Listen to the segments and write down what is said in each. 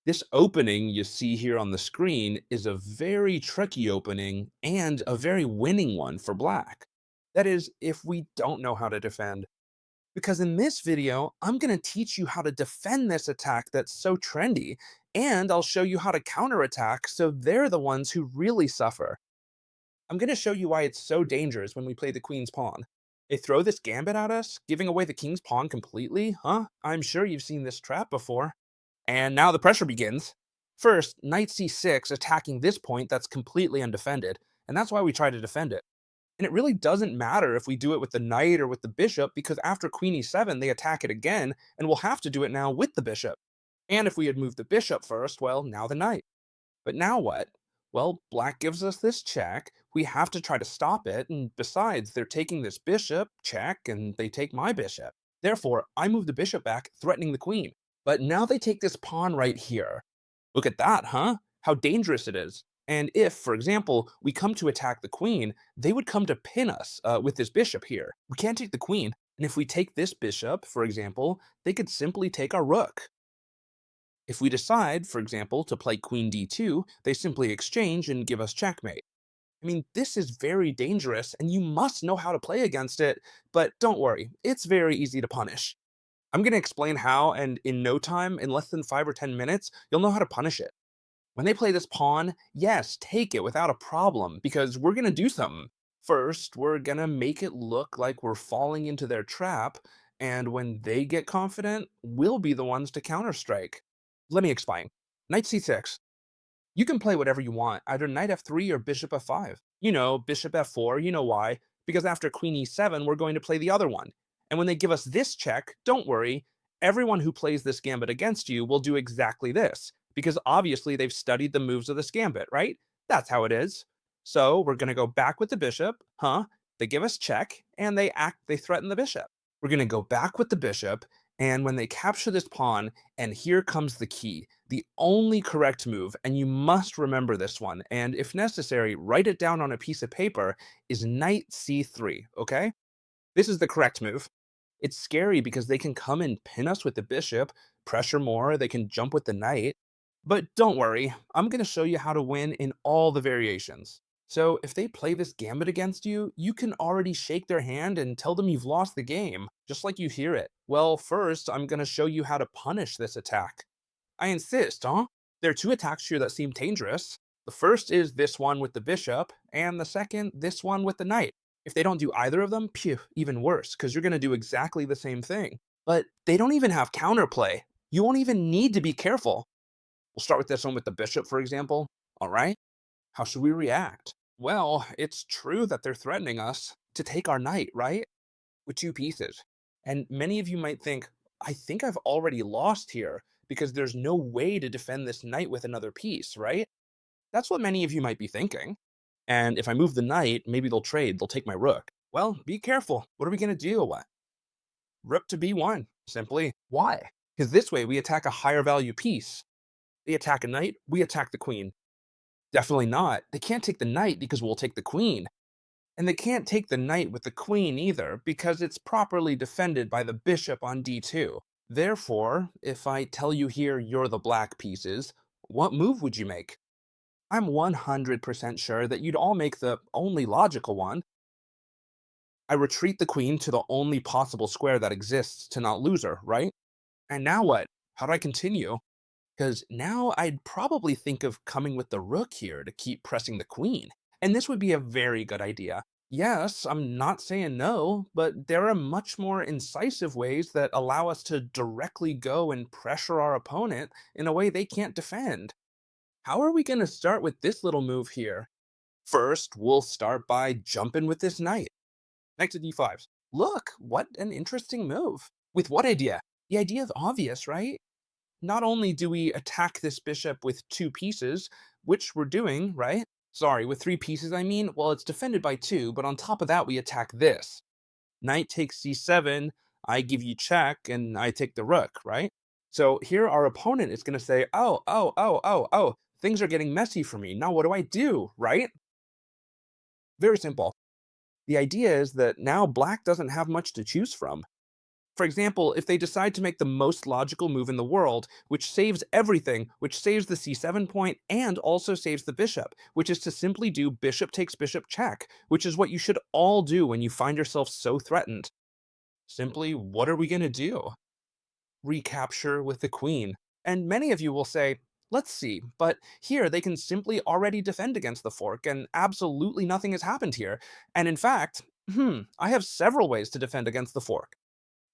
This opening you see here on the screen is a very tricky opening and a very winning one for black. That is, if we don't know how to defend. Because in this video, I'm going to teach you how to defend this attack that's so trendy, and I'll show you how to counterattack so they're the ones who really suffer. I'm going to show you why it's so dangerous when we play the queen's pawn. They throw this gambit at us, giving away the king's pawn completely, huh? I'm sure you've seen this trap before. And now the pressure begins. First, knight c6 attacking this point that's completely undefended, and that's why we try to defend it. And it really doesn't matter if we do it with the knight or with the bishop, because after queen e7 they attack it again, and we'll have to do it now with the bishop. And if we had moved the bishop first, well, now the knight. But now what? Well, black gives us this check, we have to try to stop it, and besides, they're taking this bishop, check, and they take my bishop. Therefore, I move the bishop back, threatening the queen. But now they take this pawn right here. Look at that, huh? How dangerous it is. And if, for example, we come to attack the queen, they would come to pin us with this bishop here. We can't take the queen, and if we take this bishop, for example, they could simply take our rook. If we decide, for example, to play queen d2, they simply exchange and give us checkmate. I mean, this is very dangerous, and you must know how to play against it, but don't worry, it's very easy to punish. I'm going to explain how, and in no time, in less than 5 or 10 minutes, you'll know how to punish it. When they play this pawn, yes, take it without a problem, because we're going to do something. First, we're going to make it look like we're falling into their trap, and when they get confident, we'll be the ones to counterstrike. Let me explain. Knight c6. You can play whatever you want, either knight f3 or bishop f5. You know, bishop f4, you know why. Because after queen e7, we're going to play the other one. And when they give us this check, don't worry, everyone who plays this gambit against you will do exactly this. Because obviously they've studied the moves of this gambit, right? That's how it is. So we're going to go back with the bishop, huh? They give us check, and they threaten the bishop. We're going to go back with the bishop, and when they capture this pawn, and here comes the key, the only correct move, and you must remember this one, and if necessary, write it down on a piece of paper, is knight c3, okay? This is the correct move. It's scary because they can come and pin us with the bishop, pressure more, they can jump with the knight. But don't worry, I'm going to show you how to win in all the variations. So if they play this gambit against you, you can already shake their hand and tell them you've lost the game, just like you hear it. Well, first, I'm going to show you how to punish this attack. I insist, huh? There are two attacks here that seem dangerous. The first is this one with the bishop, and the second, this one with the knight. If they don't do either of them, phew, even worse, because you're going to do exactly the same thing. But they don't even have counterplay. You won't even need to be careful. We'll start with this one with the bishop, for example. All right? How should we react? Well, it's true that they're threatening us to take our knight, right? With two pieces. And many of you might think, I think I've already lost here because there's no way to defend this knight with another piece, right? That's what many of you might be thinking. And if I move the knight, maybe they'll trade, they'll take my rook. Well, be careful. What are we going to do? What? Rook to b1, simply. Why? Because this way we attack a higher value piece. They attack a knight, we attack the queen. Definitely not. They can't take the knight because we'll take the queen. And they can't take the knight with the queen either because it's properly defended by the bishop on d2. Therefore, if I tell you here you're the black pieces, what move would you make? I'm 100% sure that you'd all make the only logical one. I retreat the queen to the only possible square that exists to not lose her, right? And now what? How do I continue? Because now I'd probably think of coming with the rook here to keep pressing the queen. And this would be a very good idea. Yes, I'm not saying no, but there are much more incisive ways that allow us to directly go and pressure our opponent in a way they can't defend. How are we going to start with this little move here? First, we'll start by jumping with this knight. Knight to d5. Look, what an interesting move. With what idea? The idea is obvious, right? Not only do we attack this bishop with two pieces, which we're doing, right? Sorry, with three pieces I mean, well, it's defended by two, but on top of that we attack this. Knight takes c7, I give you check, and I take the rook, right? So here our opponent is going to say, oh, things are getting messy for me. Now what do I do, right? Very simple. The idea is that now black doesn't have much to choose from. For example, if they decide to make the most logical move in the world, which saves everything, which saves the c7 point and also saves the bishop, which is to simply do bishop takes bishop check, which is what you should all do when you find yourself so threatened. Simply, what are we going to do? Recapture with the queen. And many of you will say, let's see, but here they can simply already defend against the fork, and absolutely nothing has happened here. And in fact, I have several ways to defend against the fork.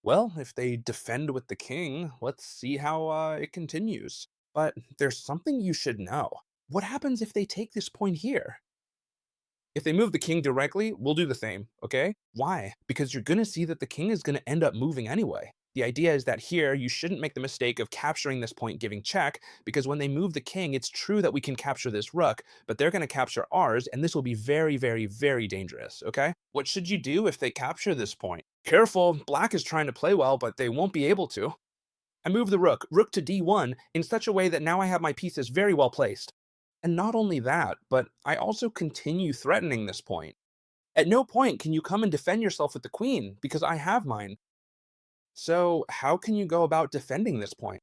Well, if they defend with the king, let's see how it continues. But there's something you should know. What happens if they take this point here? If they move the king directly, we'll do the same, okay? Why? Because you're gonna see that the king is gonna end up moving anyway. The idea is that here, you shouldn't make the mistake of capturing this point giving check, because when they move the king, it's true that we can capture this rook, but they're gonna capture ours, and this will be very, very, very dangerous, okay? What should you do if they capture this point? Careful, black is trying to play well, but they won't be able to. I move the rook to d1, in such a way that now I have my pieces very well placed. And not only that, but I also continue threatening this point. At no point can you come and defend yourself with the queen, because I have mine. So, how can you go about defending this point?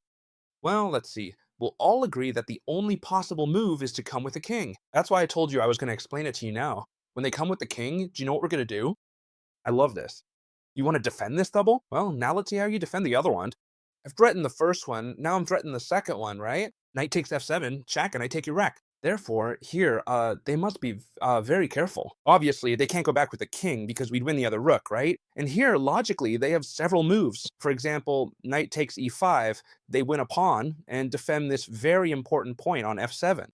Well, let's see. We'll all agree that the only possible move is to come with the king. That's why I told you I was going to explain it to you now. When they come with the king, do you know what we're going to do? I love this. You want to defend this double? Well, now let's see how you defend the other one. I've threatened the first one, now I'm threatening the second one, right? Knight takes f7, check, and I take your wreck. Therefore, here, they must be very careful. Obviously, they can't go back with the king because we'd win the other rook, right? And here, logically, they have several moves. For example, knight takes e5, they win a pawn and defend this very important point on f7.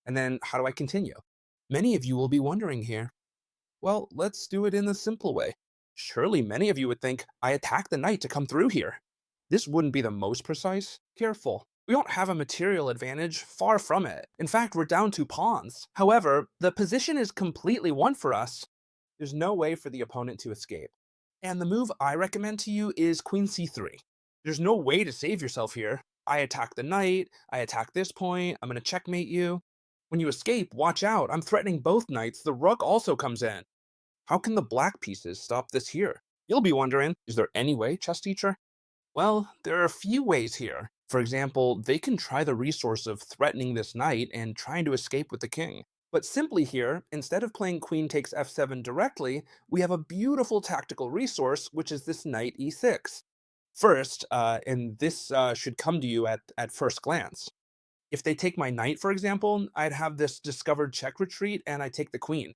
And then, how do I continue? Many of you will be wondering here. Well, let's do it in the simple way. Surely many of you would think I attack the knight to come through here. This wouldn't be the most precise. Careful. We don't have a material advantage, far from it. In fact, we're down 2 pawns. However, the position is completely won for us. There's no way for the opponent to escape. And the move I recommend to you is queen c3. There's no way to save yourself here. I attack the knight, I attack this point, I'm going to checkmate you. When you escape, watch out, I'm threatening both knights, the rook also comes in. How can the black pieces stop this here? You'll be wondering, is there any way, chess teacher? Well, there are a few ways here. For example, they can try the resource of threatening this knight and trying to escape with the king. But simply here, instead of playing queen takes f7 directly, we have a beautiful tactical resource, which is this knight e6. First, and this should come to you at first glance. If they take my knight, for example, I'd have this discovered check retreat and I take the queen.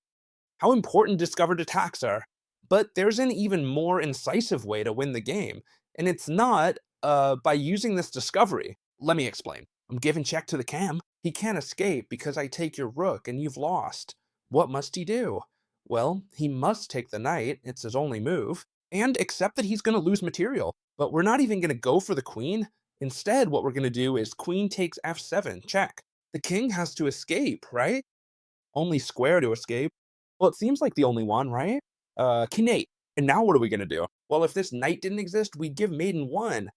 How important discovered attacks are. But there's an even more incisive way to win the game, and it's not by using this discovery. Let me explain. I'm giving check to the cam. He can't escape because I take your rook and you've lost. What must he do? Well, he must take the knight, it's his only move, and accept that he's going to lose material. But we're not even going to go for the queen. Instead, what we're going to do is queen takes f7, check. The king has to escape, right? Only square to escape. Well, it seems like the only one, right? King 8. And now what are we going to do? Well, if this knight didn't exist, we'd give maiden 1.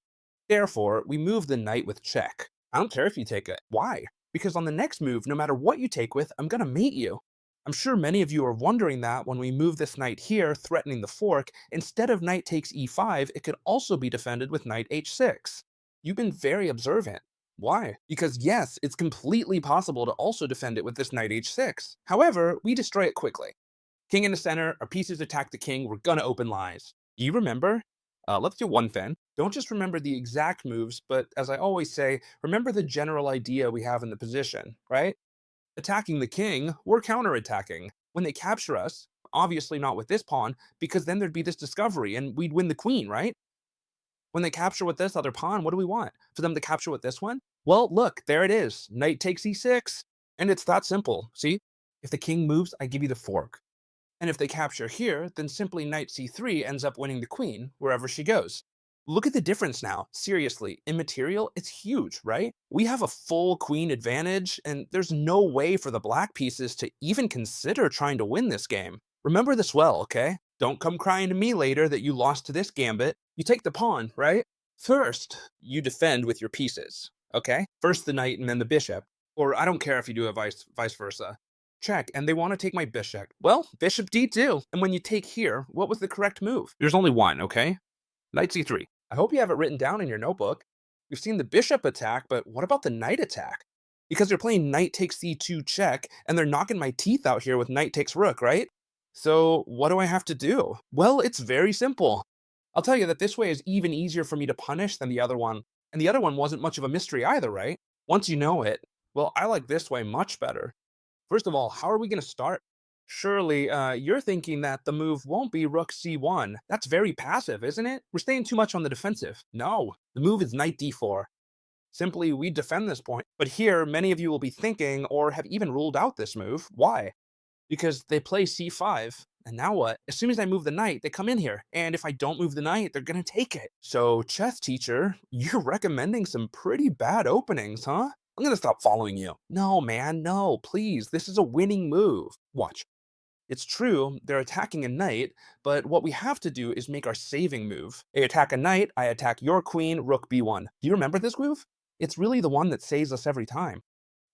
Therefore, we move the knight with check. I don't care if you take it. Why? Because on the next move, no matter what you take with, I'm going to mate you. I'm sure many of you are wondering that when we move this knight here, threatening the fork, instead of knight takes e5, it could also be defended with knight h6. You've been very observant. Why? Because yes, it's completely possible to also defend it with this knight h6. However, we destroy it quickly. King in the center, our pieces attack the king, we're gonna open lines. Do you remember? Let's do one thing. Don't just remember the exact moves, but as I always say, remember the general idea we have in the position, right? Attacking the king, we're counterattacking. When they capture us, obviously not with this pawn, because then there'd be this discovery and we'd win the queen, right? When they capture with this other pawn, what do we want? For them to capture with this one? Well, look, there it is. Knight takes e6. And it's that simple, see? If the king moves, I give you the fork. And if they capture here, then simply knight c3 ends up winning the queen, wherever she goes. Look at the difference now. Seriously, in material, it's huge, right? We have a full queen advantage, and there's no way for the black pieces to even consider trying to win this game. Remember this well, okay? Don't come crying to me later that you lost to this gambit. You take the pawn, right? First, you defend with your pieces, okay? First the knight and then the bishop. Or I don't care if you do it vice versa. Check, and they want to take my bishop. Well, bishop d2. And when you take here, what was the correct move? There's only one, okay? Knight c3. I hope you have it written down in your notebook. We've seen the bishop attack, but what about the knight attack? Because they're playing knight takes c2 check, and they're knocking my teeth out here with knight takes rook, right? So what do I have to do? Well, it's very simple. I'll tell you that this way is even easier for me to punish than the other one. And the other one wasn't much of a mystery either, right? Once you know it, well, I like this way much better. First of all, how are we going to start? Surely, you're thinking that the move won't be rook c1. That's very passive, isn't it? We're staying too much on the defensive. No, the move is knight d4. Simply, we defend this point. But here, many of you will be thinking, or have even ruled out this move. Why? Because they play c5. And now what? As soon as I move the knight, they come in here. And if I don't move the knight, they're going to take it. So, chess teacher, you're recommending some pretty bad openings, huh? I'm going to stop following you. No, man, no, please. This is a winning move. Watch. It's true, they're attacking a knight, but what we have to do is make our saving move. They attack a knight, I attack your queen, rook b1. Do you remember this move? It's really the one that saves us every time.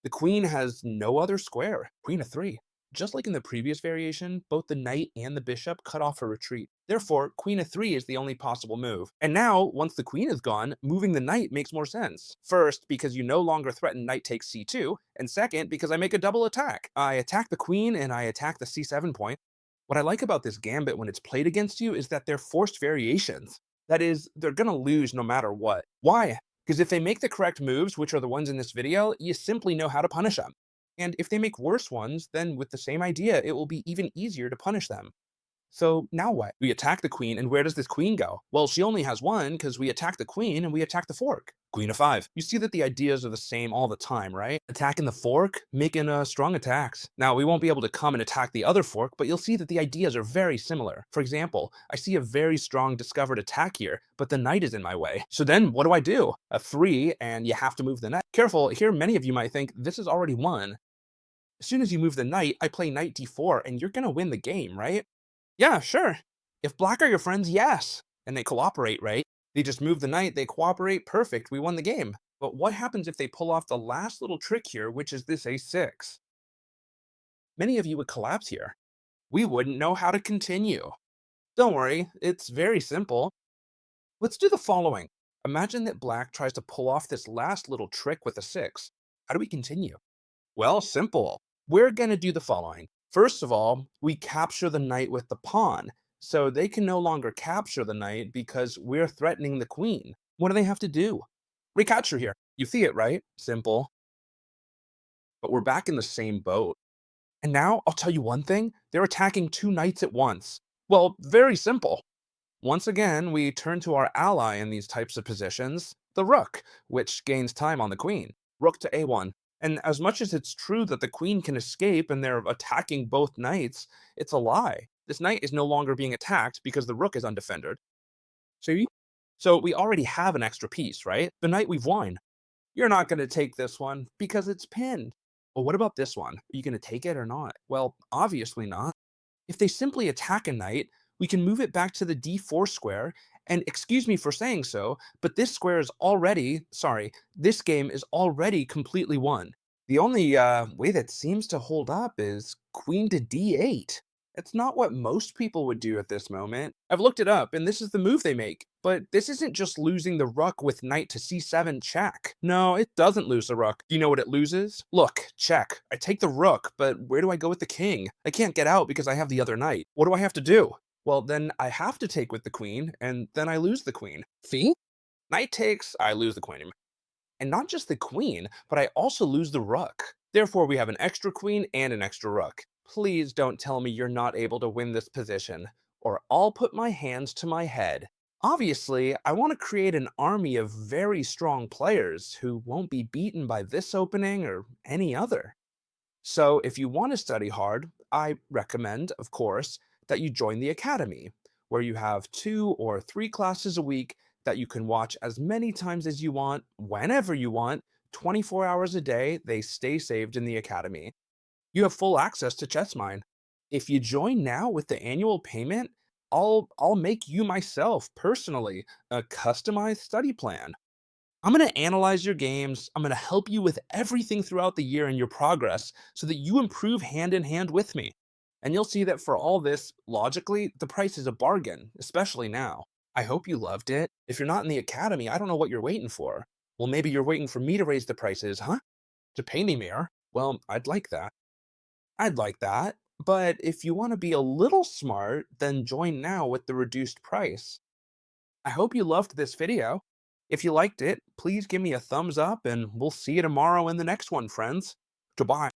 The queen has no other square. Queen of 3. Just like in the previous variation, both the knight and the bishop cut off a retreat. Therefore, queen of 3 is the only possible move. And now, once the queen is gone, moving the knight makes more sense. First, because you no longer threaten knight takes c2, and second, because I make a double attack. I attack the queen and I attack the c7 point. What I like about this gambit when it's played against you is that they're forced variations. That is, they're gonna lose no matter what. Why? Because if they make the correct moves, which are the ones in this video, you simply know how to punish them. And if they make worse ones, then with the same idea, it will be even easier to punish them. So now what? We attack the queen, and where does this queen go? Well, she only has one, because we attack the queen and we attack the fork. Queen of 5. You see that the ideas are the same all the time, right? Attacking the fork, making strong attacks. Now, we won't be able to come and attack the other fork, but you'll see that the ideas are very similar. For example, I see a very strong discovered attack here, but the knight is in my way. So then, what do? A 3, and you have to move the knight. Careful, here many of you might think this is already won. As soon as you move the knight, I play knight d4, and you're gonna win the game, right? Yeah, sure. If black are your friends, yes. And they cooperate, right? They just move the knight, they cooperate, perfect, we won the game. But what happens if they pull off the last little trick here, which is this a6? Many of you would collapse here. We wouldn't know how to continue. Don't worry, it's very simple. Let's do the following. Imagine that black tries to pull off this last little trick with a 6. How do we continue? Well, simple. We're going to do the following. First of all, we capture the knight with the pawn, so they can no longer capture the knight because we're threatening the queen. What do they have to do? Recapture here. You see it, right? Simple. But we're back in the same boat. And now, I'll tell you one thing. They're attacking 2 knights at once. Well, very simple. Once again, we turn to our ally in these types of positions, the rook, which gains time on the queen. Rook to a1. And as much as it's true that the queen can escape and they're attacking both knights, it's a lie. This knight is no longer being attacked because the rook is undefended. See? So we already have an extra piece, right? The knight we've won. You're not going to take this one because it's pinned. Well, what about this one? Are you going to take it or not? Well, obviously not. If they simply attack a knight, we can move it back to the d4 square, and excuse me for saying so, but this square is already, sorry, this game is already completely won. The only way that seems to hold up is queen to d8. It's not what most people would do at this moment. I've looked it up, and this is the move they make. But this isn't just losing the rook with knight to c7 check. No, it doesn't lose the rook. Do you know what it loses? Look, check. I take the rook, but where do I go with the king? I can't get out because I have the other knight. What do I have to do? Well, then I have to take with the queen, and then I lose the queen. See? Knight takes, I lose the queen. And not just the queen, but I also lose the rook. Therefore, we have an extra queen and an extra rook. Please don't tell me you're not able to win this position, or I'll put my hands to my head. Obviously, I want to create an army of very strong players who won't be beaten by this opening or any other. So if you want to study hard, I recommend, of course, that you join the academy, where you have 2 or 3 classes a week that you can watch as many times as you want, whenever you want, 24 hours a day. They stay saved in the academy. You have full access to ChessMine. If you join now with the annual payment, I'll make you myself personally a customized study plan. I'm going to analyze your games. I'm going to help you with everything throughout the year and your progress so that you improve hand in hand with me. And you'll see that for all this, logically, the price is a bargain, especially now. I hope you loved it. If you're not in the academy, I don't know what you're waiting for. Well, maybe you're waiting for me to raise the prices, huh? To pay me more? Well, I'd like that. I'd like that. But if you want to be a little smart, then join now with the reduced price. I hope you loved this video. If you liked it, please give me a thumbs up and we'll see you tomorrow in the next one, friends. Goodbye.